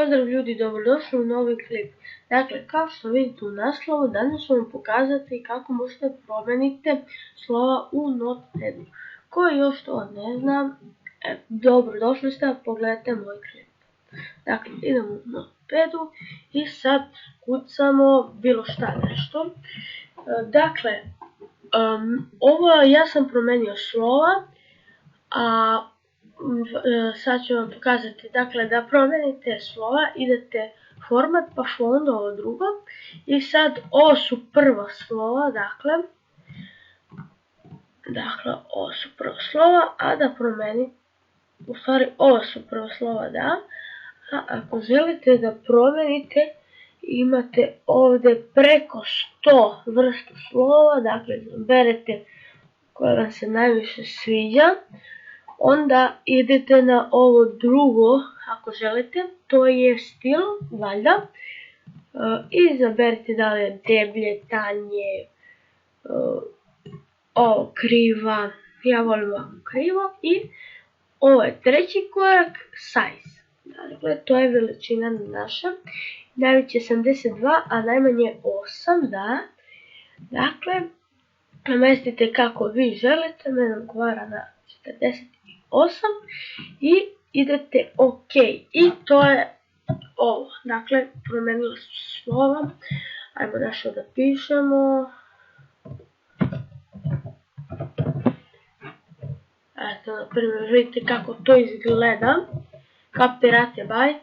Pozdrav ljudi, dobrodošli u novi klip. Dakle, kao što vidite u naslovu, danas ću vam pokazati kako možete promijeniti slova u Notepadu. Ko još to ne zna, dobrodošli ste, pogledajte moj klip. Dakle, idemo u Notepadu i sad kucamo bilo šta nešto. Dakle, ja sam promijenio slova, a sad ću vam pokazati, dakle, da promijenite slova, idete format, pa fond, ovo drugo, i sad ovo su prva slova, dakle, ovo su prva slova, a da promijenite, u stvari, ovo su prva slova, da, a ako želite da promijenite, imate ovdje preko 100 vrsta slova, dakle, berete koje vam se najviše sviđa. Onda idete na ovo drugo, ako želite, to je stil, valjda, i izaberite da li je deblje, tanje, ovo kriva, ja volim ovako krivo, i ovo je treći korak, size, dakle, to je veličina naša, najveće 72, a najmanje 8, da, dakle, namestite kako vi želite, mene odgovara na 48 i idete OK, i to je ovo, dakle, promijenili su slova, ajmo nešto da pišemo, eto, na primjer, vidite kako to izgleda, kapirate, baj,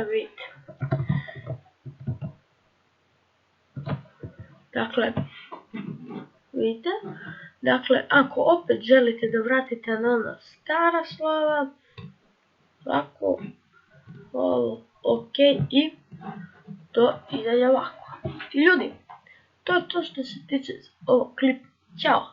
vidite, dakle, vidite, dakle, ako opet želite da vratite na ona stara slova, ovako, ovo, OK, i to ide ovako. Ljudi, to je to što se tiče ovog klipa. Ćao!